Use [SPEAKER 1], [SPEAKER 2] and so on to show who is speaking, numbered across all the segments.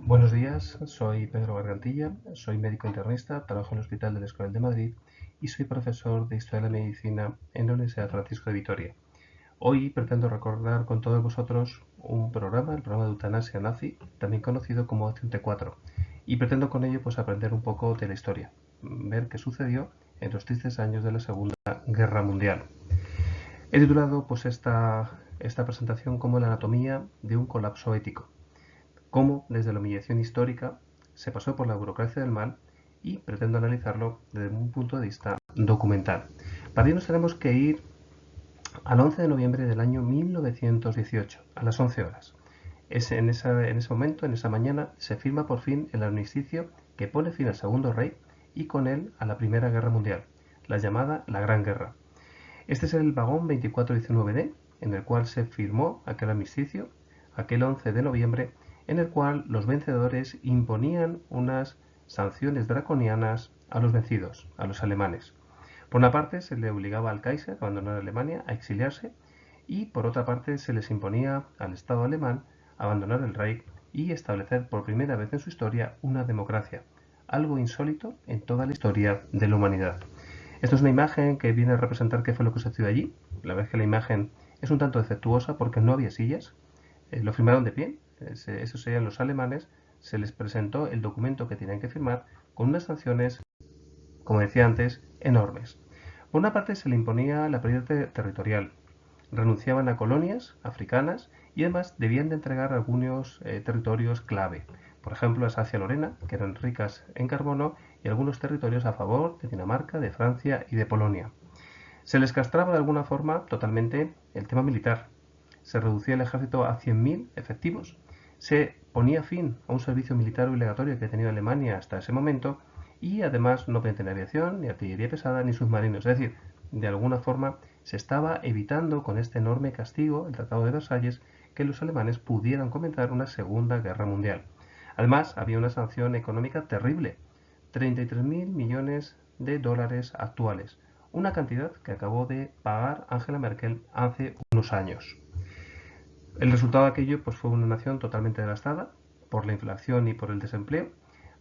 [SPEAKER 1] Buenos días, soy Pedro Gargantilla, soy médico internista, trabajo en el Hospital del Escorial de Madrid y soy profesor de Historia de la Medicina en la Universidad Francisco de Vitoria. Hoy pretendo recordar con todos vosotros el programa de eutanasia nazi, también conocido como Acción T4, y pretendo con ello pues aprender un poco de la historia, ver qué sucedió en los tristes años de la Segunda Guerra Mundial. He titulado pues esta presentación como la anatomía de un colapso ético, cómo desde la humillación histórica se pasó por la burocracia del mal y pretendo analizarlo desde un punto de vista documental. Para ello nos tenemos que ir al 11 de noviembre del año 1918, a las 11 horas. En ese momento, en esa mañana, se firma por fin el armisticio que pone fin al Segundo Reich y con él a la Primera Guerra Mundial, la llamada la Gran Guerra. Este es el vagón 2419D, en el cual se firmó aquel armisticio, aquel 11 de noviembre, en el cual los vencedores imponían unas sanciones draconianas a los vencidos, a los alemanes. Por una parte, se le obligaba al Kaiser a abandonar Alemania, a exiliarse, y por otra parte, se les imponía al Estado alemán abandonar el Reich y establecer por primera vez en su historia una democracia, algo insólito en toda la historia de la humanidad. Esto es una imagen que viene a representar qué fue lo que sucedió allí. La verdad es que la imagen es un tanto defectuosa porque no había sillas. Lo firmaron de pie. Esos serían los alemanes. Se les presentó el documento que tenían que firmar con unas sanciones, como decía antes, enormes. Por una parte se le imponía la pérdida territorial. Renunciaban a colonias africanas y además debían de entregar algunos territorios clave. Por ejemplo, Alsacia-Lorena, que eran ricas en carbono, y algunos territorios a favor de Dinamarca, de Francia y de Polonia. Se les castraba de alguna forma totalmente el tema militar. Se reducía el ejército a 100.000 efectivos. Se ponía fin a un servicio militar obligatorio que ha tenido Alemania hasta ese momento y además no podía tener aviación, ni artillería pesada, ni submarinos. Es decir, de alguna forma se estaba evitando con este enorme castigo, el Tratado de Versalles, que los alemanes pudieran comenzar una segunda guerra mundial. Además, había una sanción económica terrible, 33.000 millones de dólares actuales, una cantidad que acabó de pagar Angela Merkel hace unos años. El resultado de aquello pues, fue una nación totalmente devastada por la inflación y por el desempleo.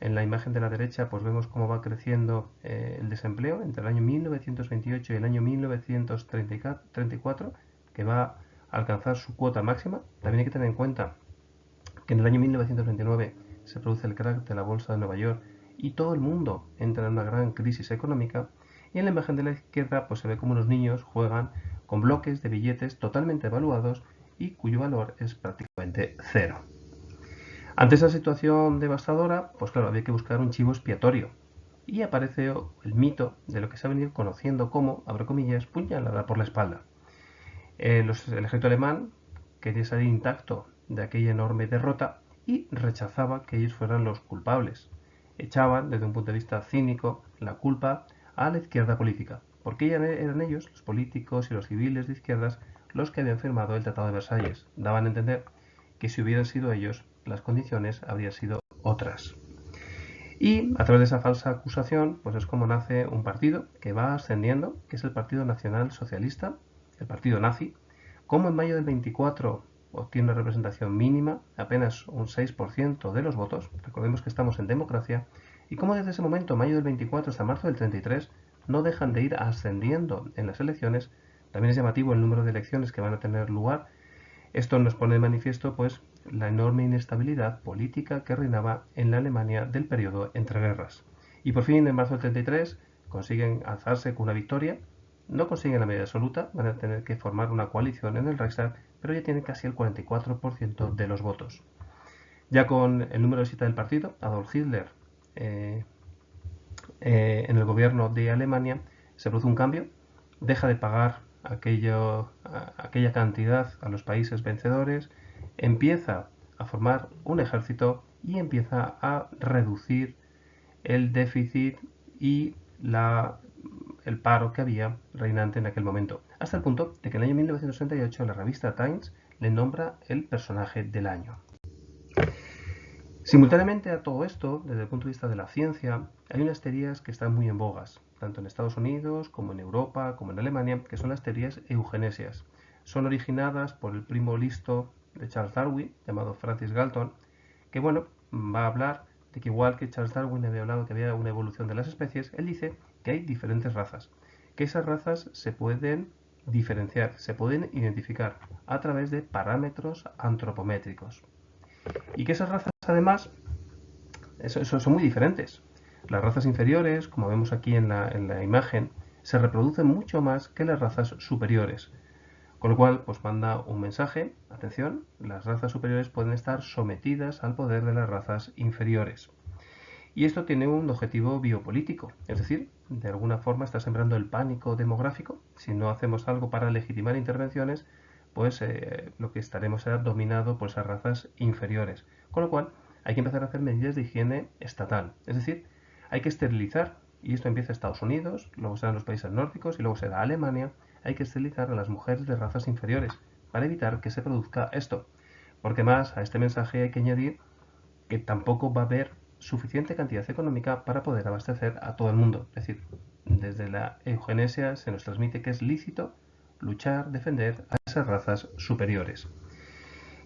[SPEAKER 1] En la imagen de la derecha pues vemos cómo va creciendo el desempleo entre el año 1928 y el año 1934, que va a alcanzar su cuota máxima. También hay que tener en cuenta que en el año 1929 se produce el crack de la bolsa de Nueva York y todo el mundo entra en una gran crisis económica. Y en la imagen de la izquierda pues se ve como los niños juegan con bloques de billetes totalmente devaluados y cuyo valor es prácticamente cero. Ante esa situación devastadora, pues claro, había que buscar un chivo expiatorio. Y aparece el mito de lo que se ha venido conociendo como, abro comillas, puñalada por la espalda. El ejército alemán quería salir intacto de aquella enorme derrota y rechazaba que ellos fueran los culpables. Echaban, desde un punto de vista cínico, la culpa a la izquierda política, porque eran ellos, los políticos y los civiles de izquierdas, los que habían firmado el Tratado de Versalles. Daban a entender que si hubieran sido ellos, las condiciones habrían sido otras. Y a través de esa falsa acusación, pues es como nace un partido que va ascendiendo, que es el Partido Nacional Socialista, el partido nazi, como en mayo del 24 obtiene una representación mínima, apenas un 6% de los votos, recordemos que estamos en democracia, y como desde ese momento, mayo del 24 hasta marzo del 33, no dejan de ir ascendiendo en las elecciones. También es llamativo el número de elecciones que van a tener lugar. Esto nos pone de manifiesto pues la enorme inestabilidad política que reinaba en la Alemania del periodo entre guerras. Y por fin, en marzo del 33, consiguen alzarse con una victoria. No consiguen la mayoría absoluta, van a tener que formar una coalición en el Reichstag, pero ya tienen casi el 44% de los votos. Ya con el número de 7 del partido, Adolf Hitler eh, en el gobierno de Alemania, se produce un cambio, deja de pagar aquella cantidad a los países vencedores, empieza a formar un ejército y empieza a reducir el déficit y el paro que había reinante en aquel momento, hasta el punto de que en el año 1968 la revista Times le nombra el personaje del año. Simultáneamente a todo esto, desde el punto de vista de la ciencia, hay unas teorías que están muy en bogas, tanto en Estados Unidos como en Europa, como en Alemania, que son las teorías eugenesias. Son originadas por el primo listo de Charles Darwin, llamado Francis Galton, que bueno, va a hablar de que igual que Charles Darwin había hablado que había una evolución de las especies, él dice que hay diferentes razas, que esas razas se pueden diferenciar, se pueden identificar a través de parámetros antropométricos. Y que esas razas además son muy diferentes. Las razas inferiores, como vemos aquí en la imagen, se reproducen mucho más que las razas superiores. Con lo cual, pues manda un mensaje, atención, las razas superiores pueden estar sometidas al poder de las razas inferiores. Y esto tiene un objetivo biopolítico, es decir, de alguna forma está sembrando el pánico demográfico. Si no hacemos algo para legitimar intervenciones, pues lo que estaremos será dominado por esas razas inferiores. Con lo cual, hay que empezar a hacer medidas de higiene estatal, es decir, hay que esterilizar, y esto empieza en Estados Unidos, luego serán los países nórdicos y luego será Alemania, hay que esterilizar a las mujeres de razas inferiores para evitar que se produzca esto. Porque más a este mensaje hay que añadir que tampoco va a haber suficiente cantidad económica para poder abastecer a todo el mundo. Es decir, desde la eugenesia se nos transmite que es lícito luchar, defender a esas razas superiores.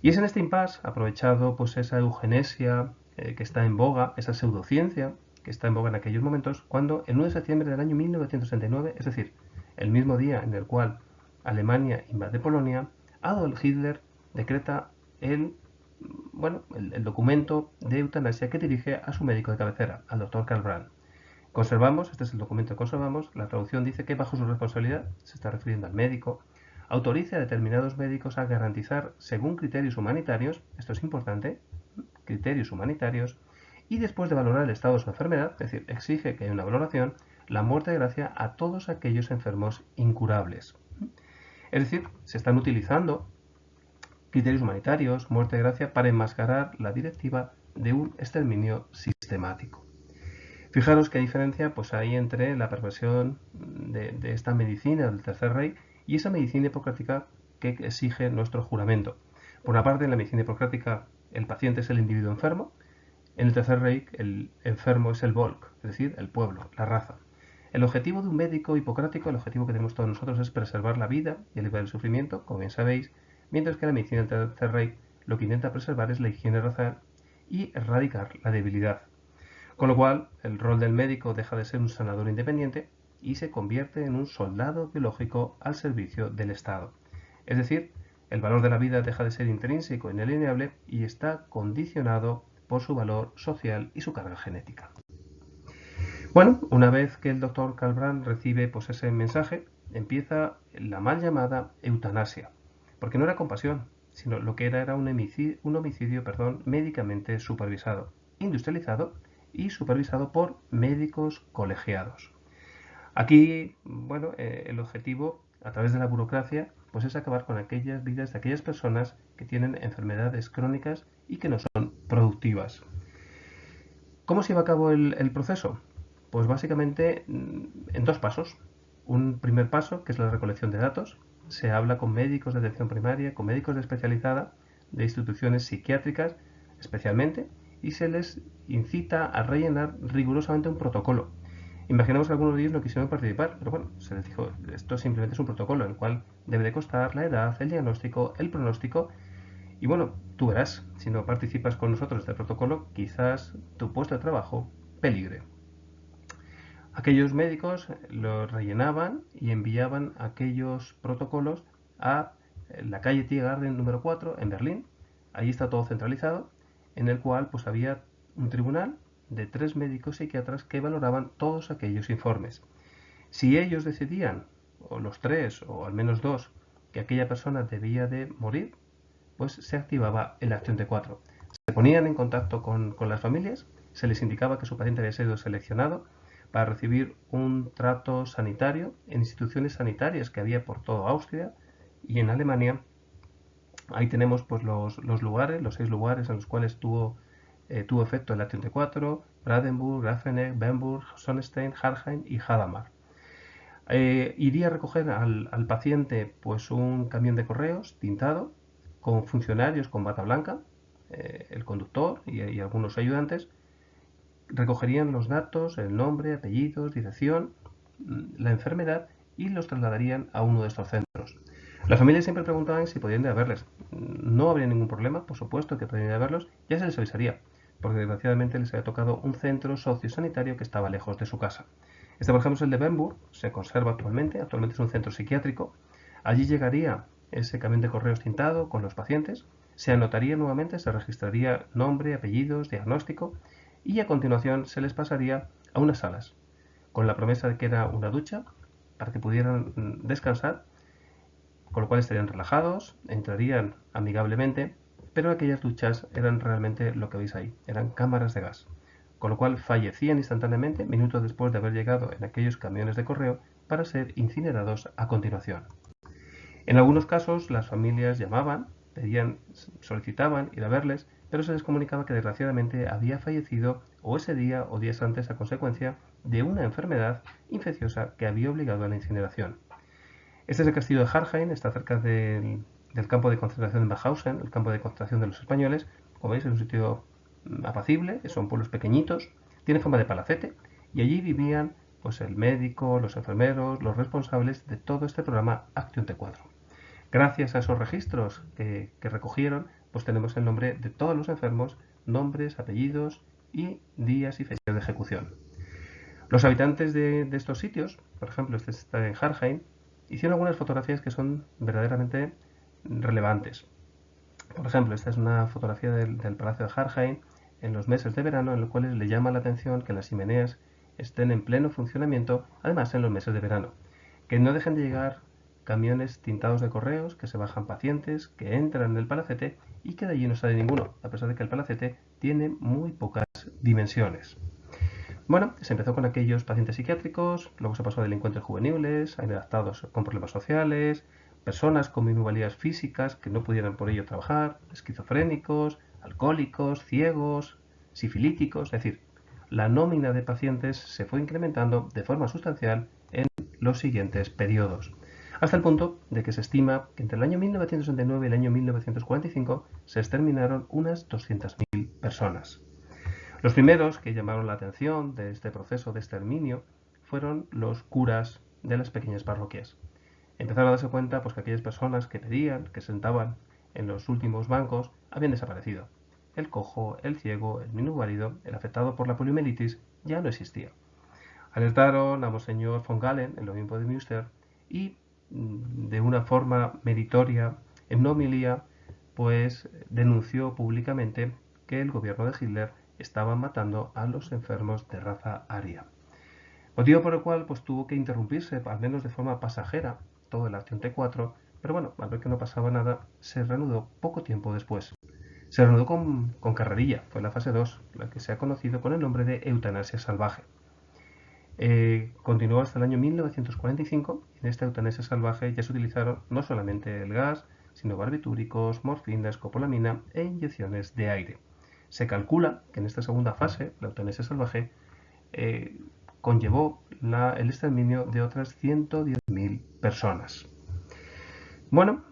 [SPEAKER 1] Y es en este impasse, aprovechado pues esa eugenesia que está en boga, esa pseudociencia que está en boga en aquellos momentos, cuando el 9 de septiembre del año 1939, es decir, el mismo día en el cual Alemania invade Polonia, Adolf Hitler decreta el documento de eutanasia que dirige a su médico de cabecera, al doctor Karl Brandt. Conservamos, este es el documento que conservamos, la traducción dice que bajo su responsabilidad, se está refiriendo al médico, autoriza a determinados médicos a garantizar, según criterios humanitarios, esto es importante, criterios humanitarios, y después de valorar el estado de su enfermedad, es decir, exige que haya una valoración, la muerte de gracia a todos aquellos enfermos incurables. Es decir, se están utilizando criterios humanitarios, muerte de gracia, para enmascarar la directiva de un exterminio sistemático. Fijaros qué diferencia pues, hay entre la perversión de esta medicina del Tercer Reich y esa medicina hipocrática que exige nuestro juramento. Por una parte, en la medicina hipocrática el paciente es el individuo enfermo, en el Tercer Reich el enfermo es el Volk, es decir, el pueblo, la raza. El objetivo de un médico hipocrático, el objetivo que tenemos todos nosotros es preservar la vida y aliviar el sufrimiento, como bien sabéis, mientras que la medicina del Tercer Reich lo que intenta preservar es la higiene racial y erradicar la debilidad. Con lo cual, el rol del médico deja de ser un sanador independiente y se convierte en un soldado biológico al servicio del Estado. Es decir, el valor de la vida deja de ser intrínseco e inalienable y está condicionado por su valor social y su carga genética. Bueno, una vez que el doctor Karl Brandt recibe pues, ese mensaje, empieza la mal llamada eutanasia, porque no era compasión, sino lo que era un homicidio médicamente supervisado, industrializado y supervisado por médicos colegiados. Aquí, bueno, el objetivo, a través de la burocracia, pues es acabar con aquellas vidas de aquellas personas que tienen enfermedades crónicas y que no son productivas. ¿Cómo se lleva a cabo el proceso? Pues básicamente en dos pasos. Un primer paso, que es la recolección de datos. Se habla con médicos de atención primaria, con médicos de especializada, de instituciones psiquiátricas especialmente, y se les incita a rellenar rigurosamente un protocolo. Imaginamos que algunos de ellos no quisieron participar, pero bueno, se les dijo, esto simplemente es un protocolo en el cual debe de constar la edad, el diagnóstico, el pronóstico, y bueno, tú verás, si no participas con nosotros en este protocolo, quizás tu puesto de trabajo peligre. Aquellos médicos los rellenaban y enviaban aquellos protocolos a la calle Tiergarten número 4 en Berlín. Allí está todo centralizado, en el cual pues había un tribunal de 3 médicos psiquiatras que valoraban todos aquellos informes. Si ellos decidían, o los 3 o al menos 2, que aquella persona debía de morir, pues se activaba el Acción de 4. Se ponían en contacto con las familias, se les indicaba que su paciente había sido seleccionado para recibir un trato sanitario en instituciones sanitarias que había por todo Austria y en Alemania. Ahí tenemos pues, los lugares, los 6 lugares en los cuales tuvo efecto el Acción de 4, Brandenburg, Grafenegg, Bernburg, Sonnenstein, Hartheim y Hadamar. Iría a recoger al paciente pues, un camión de correos tintado con funcionarios con bata blanca, el conductor y algunos ayudantes, recogerían los datos, el nombre, apellidos, dirección, la enfermedad y los trasladarían a uno de estos centros. Las familias siempre preguntaban si podían ir a verles. No habría ningún problema, por supuesto que podían ir a verlos, ya se les avisaría. porque desgraciadamente les había tocado un centro sociosanitario que estaba lejos de su casa. Este, por ejemplo, es el de Bernburg, se conserva actualmente es un centro psiquiátrico. Allí llegaría ese camión de correos tintado con los pacientes, se anotaría nuevamente, se registraría nombre, apellidos, diagnóstico y a continuación se les pasaría a unas salas, con la promesa de que era una ducha para que pudieran descansar, con lo cual estarían relajados, entrarían amigablemente, pero aquellas duchas eran realmente lo que veis ahí, eran cámaras de gas, con lo cual fallecían instantáneamente minutos después de haber llegado en aquellos camiones de correo para ser incinerados a continuación. En algunos casos las familias llamaban, pedían, solicitaban ir a verles, pero se les comunicaba que desgraciadamente había fallecido o ese día o días antes a consecuencia de una enfermedad infecciosa que había obligado a la incineración. Este es el castillo de Harheim, está cerca del campo de concentración de Mauthausen, el campo de concentración de los españoles. Como veis, es un sitio apacible, son pueblos pequeñitos, tiene forma de palacete y allí vivían pues, el médico, los enfermeros, los responsables de todo este programa Action T4. Gracias a esos registros que recogieron, pues tenemos el nombre de todos los enfermos, nombres, apellidos y días y fechas de ejecución. Los habitantes de estos sitios, por ejemplo, este está en Harheim, hicieron algunas fotografías que son verdaderamente relevantes. Por ejemplo, esta es una fotografía del Palacio de Harheim en los meses de verano, en los cuales le llama la atención que las chimeneas estén en pleno funcionamiento, además en los meses de verano. Que no dejen de llegar camiones tintados de correos, que se bajan pacientes, que entran en el palacete y que de allí no sale ninguno, a pesar de que el palacete tiene muy pocas dimensiones. Bueno, se empezó con aquellos pacientes psiquiátricos, luego se pasó a delincuentes juveniles, a inadaptados con problemas sociales, personas con minusvalías físicas que no pudieran por ello trabajar, esquizofrénicos, alcohólicos, ciegos, sifilíticos, es decir, la nómina de pacientes se fue incrementando de forma sustancial en los siguientes periodos, hasta el punto de que se estima que entre el año 1969 y el año 1945 se exterminaron unas 200.000 personas. Los primeros que llamaron la atención de este proceso de exterminio fueron los curas de las pequeñas parroquias. Empezaron a darse cuenta pues, que aquellas personas que pedían, que sentaban en los últimos bancos, habían desaparecido. El cojo, el ciego, el minusválido, el afectado por la poliomielitis ya no existía. Alertaron a Monseñor von Galen, el obispo de Münster, y de una forma meritoria, en una homilía, pues denunció públicamente que el gobierno de Hitler estaba matando a los enfermos de raza aria. Motivo por el cual pues, tuvo que interrumpirse, al menos de forma pasajera, todo el Acción T4, pero bueno, al ver que no pasaba nada, se reanudó poco tiempo después. Se reanudó con carrerilla, fue la fase 2, la que se ha conocido con el nombre de eutanasia salvaje. Continuó hasta el año 1945 y en esta eutanasia salvaje ya se utilizaron no solamente el gas, sino barbitúricos, morfina, escopolamina e inyecciones de aire. Se calcula que en esta segunda fase, la eutanasia salvaje, conllevó el exterminio de otras 110.000 personas. Bueno,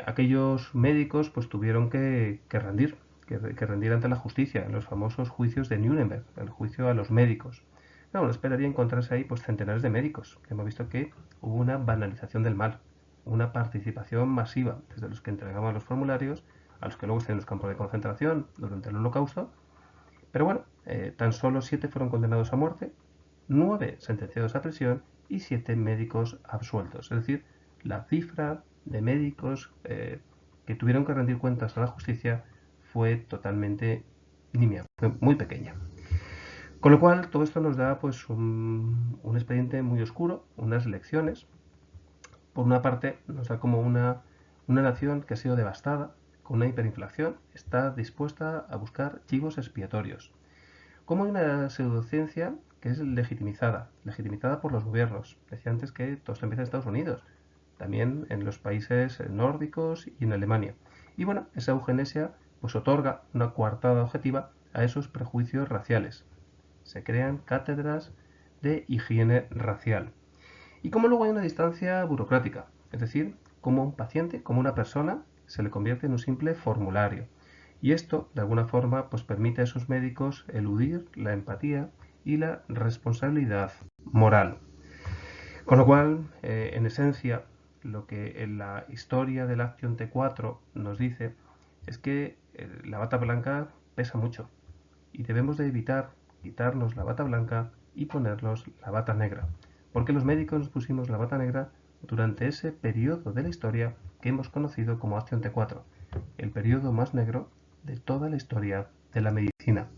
[SPEAKER 1] aquellos médicos pues tuvieron que rendir ante la justicia en los famosos juicios de Nuremberg, el juicio a los médicos. No, uno esperaría encontrarse ahí pues centenares de médicos. Hemos visto que hubo una banalización del mal, una participación masiva, desde los que entregaban los formularios a los que luego están en los campos de concentración durante el Holocausto. Pero bueno, tan solo 7 fueron condenados a muerte, 9 sentenciados a prisión y 7 médicos absueltos. Es decir, la cifra de médicos que tuvieron que rendir cuentas a la justicia fue totalmente nimia, fue muy pequeña. Con lo cual, todo esto nos da pues, un expediente muy oscuro, unas lecciones. Por una parte, nos da como una nación que ha sido devastada, con una hiperinflación, está dispuesta a buscar chivos expiatorios. Como hay una pseudociencia que es legitimizada por los gobiernos. Decía antes que todo esto empieza en Estados Unidos, también en los países nórdicos y en Alemania. Y bueno, esa eugenesia pues otorga una coartada objetiva a esos prejuicios raciales. Se crean cátedras de higiene racial. Y como luego hay una distancia burocrática, es decir, como un paciente, como una persona, se le convierte en un simple formulario. Y esto, de alguna forma, pues permite a esos médicos eludir la empatía y la responsabilidad moral. Con lo cual, en esencia, lo que en la historia de la Acción T4 nos dice es que la bata blanca pesa mucho. y debemos de evitar quitarnos la bata blanca y ponernos la bata negra, porque los médicos nos pusimos la bata negra durante ese periodo de la historia que hemos conocido como Acción T4, el periodo más negro de toda la historia de la medicina.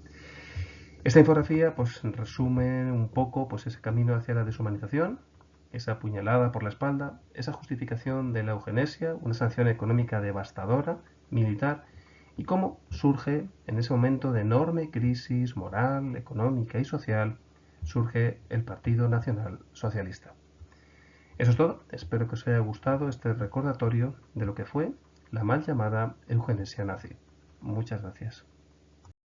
[SPEAKER 1] Esta infografía pues resume un poco pues ese camino hacia la deshumanización, esa puñalada por la espalda, esa justificación de la eugenesia, una sanción económica devastadora, militar, y cómo surge en ese momento de enorme crisis moral, económica y social, surge el Partido Nacional Socialista. Eso es todo, espero que os haya gustado este recordatorio de lo que fue la mal llamada eugenesia nazi. Muchas gracias.